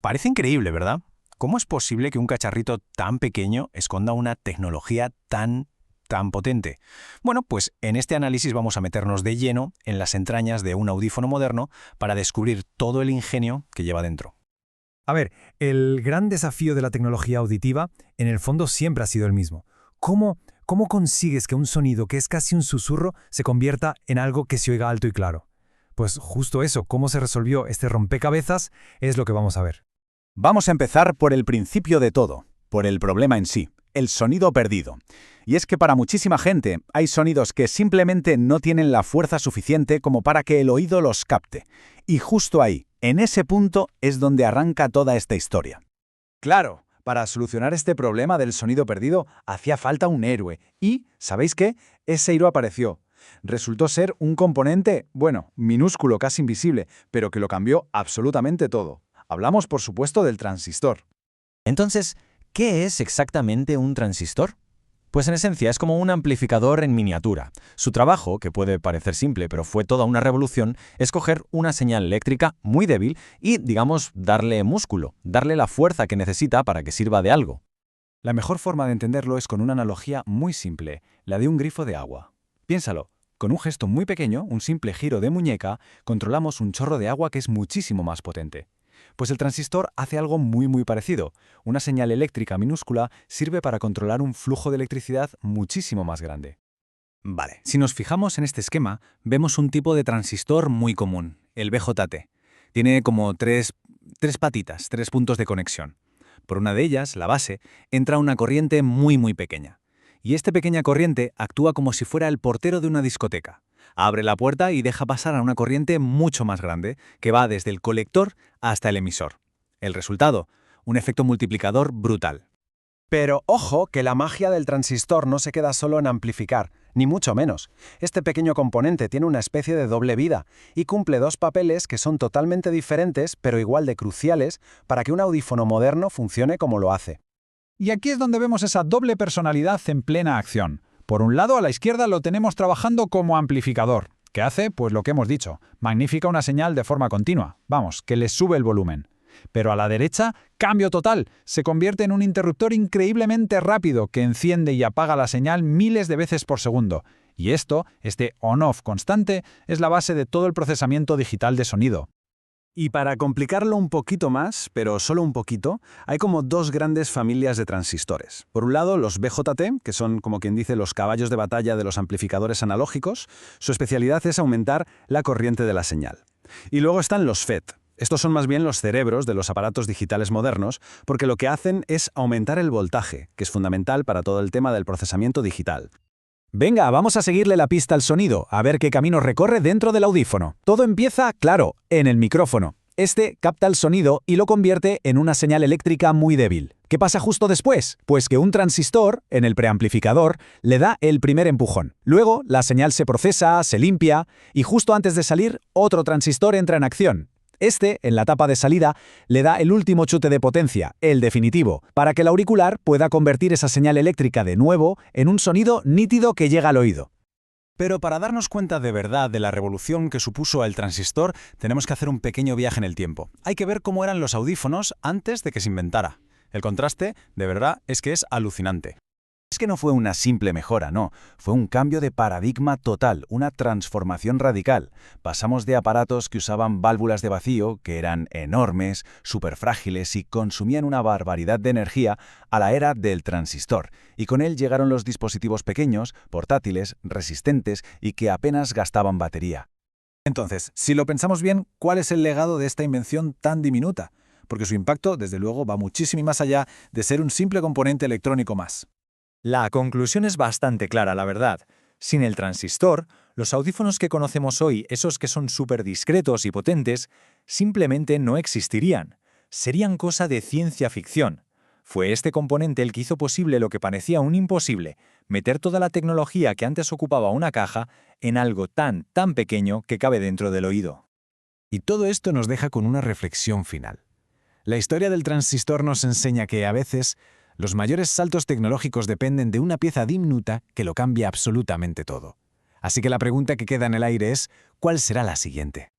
Parece increíble, ¿verdad? ¿Cómo es posible que un cacharrito tan pequeño esconda una tecnología tan potente? Bueno, pues en este análisis vamos a meternos de lleno en las entrañas de un audífono moderno para descubrir todo el ingenio que lleva dentro. A ver, el gran desafío de la tecnología auditiva, en el fondo, siempre ha sido el mismo. ¿Cómo consigues que un sonido que es casi un susurro se convierta en algo que se oiga alto y claro? Pues justo eso, cómo se resolvió este rompecabezas, es lo que vamos a ver. Vamos a empezar por el principio de todo, por el problema en sí, el sonido perdido. Y es que para muchísima gente hay sonidos que simplemente no tienen la fuerza suficiente como para que el oído los capte. Y justo ahí, en ese punto, es donde arranca toda esta historia. Claro, para solucionar este problema del sonido perdido hacía falta un héroe. Y, ¿sabéis qué? Ese héroe apareció. Resultó ser un componente, bueno, minúsculo, casi invisible, pero que lo cambió absolutamente todo. Hablamos, por supuesto, del transistor. Entonces, ¿qué es exactamente un transistor? Pues en esencia es como un amplificador en miniatura. Su trabajo, que puede parecer simple, pero fue toda una revolución, es coger una señal eléctrica muy débil y, digamos, darle músculo, darle la fuerza que necesita para que sirva de algo. La mejor forma de entenderlo es con una analogía muy simple, la de un grifo de agua. Piénsalo, con un gesto muy pequeño, un simple giro de muñeca, controlamos un chorro de agua que es muchísimo más potente. Pues el transistor hace algo muy parecido. Una señal eléctrica minúscula sirve para controlar un flujo de electricidad muchísimo más grande. Vale, si nos fijamos en este esquema, vemos un tipo de transistor muy común, el BJT. Tiene como tres patitas, tres puntos de conexión. Por una de ellas, la base, entra una corriente muy pequeña. Y esta pequeña corriente actúa como si fuera el portero de una discoteca. Abre la puerta y deja pasar a una corriente mucho más grande, que va desde el colector hasta el emisor. El resultado, un efecto multiplicador brutal. Pero ojo que la magia del transistor no se queda solo en amplificar, ni mucho menos. Este pequeño componente tiene una especie de doble vida y cumple dos papeles que son totalmente diferentes, pero igual de cruciales, para que un audífono moderno funcione como lo hace. Y aquí es donde vemos esa doble personalidad en plena acción. Por un lado, a la izquierda lo tenemos trabajando como amplificador, que hace, pues lo que hemos dicho, magnifica una señal de forma continua, vamos, que le sube el volumen. Pero a la derecha, cambio total, se convierte en un interruptor increíblemente rápido que enciende y apaga la señal miles de veces por segundo. Y esto, este on-off constante, es la base de todo el procesamiento digital de sonido. Y para complicarlo un poquito más, pero solo un poquito, hay como dos grandes familias de transistores. Por un lado, los BJT, que son, como quien dice, los caballos de batalla de los amplificadores analógicos. Su especialidad es aumentar la corriente de la señal. Y luego están los FET. Estos son más bien los cerebros de los aparatos digitales modernos, porque lo que hacen es aumentar el voltaje, que es fundamental para todo el tema del procesamiento digital. Venga, vamos a seguirle la pista al sonido, a ver qué camino recorre dentro del audífono. Todo empieza, claro, en el micrófono. Este capta el sonido y lo convierte en una señal eléctrica muy débil. ¿Qué pasa justo después? Pues que un transistor, en el preamplificador, le da el primer empujón. Luego, la señal se procesa, se limpia, y justo antes de salir, otro transistor entra en acción. Este, en la tapa de salida, le da el último chute de potencia, el definitivo, para que el auricular pueda convertir esa señal eléctrica de nuevo en un sonido nítido que llega al oído. Pero para darnos cuenta de verdad de la revolución que supuso el transistor, tenemos que hacer un pequeño viaje en el tiempo. Hay que ver cómo eran los audífonos antes de que se inventara. El contraste, de verdad, es que es alucinante. Es que no fue una simple mejora, no. Fue un cambio de paradigma total, una transformación radical. Pasamos de aparatos que usaban válvulas de vacío, que eran enormes, súper frágiles y consumían una barbaridad de energía, a la era del transistor. Y con él llegaron los dispositivos pequeños, portátiles, resistentes y que apenas gastaban batería. Entonces, si lo pensamos bien, ¿cuál es el legado de esta invención tan diminuta? Porque su impacto, desde luego, va muchísimo más allá de ser un simple componente electrónico más. La conclusión es bastante clara, la verdad. Sin el transistor, los audífonos que conocemos hoy, esos que son súper discretos y potentes, simplemente no existirían. Serían cosa de ciencia ficción. Fue este componente el que hizo posible lo que parecía un imposible, meter toda la tecnología que antes ocupaba una caja en algo tan pequeño que cabe dentro del oído. Y todo esto nos deja con una reflexión final. La historia del transistor nos enseña que, a veces, los mayores saltos tecnológicos dependen de una pieza diminuta que lo cambia absolutamente todo. Así que la pregunta que queda en el aire es, ¿cuál será la siguiente?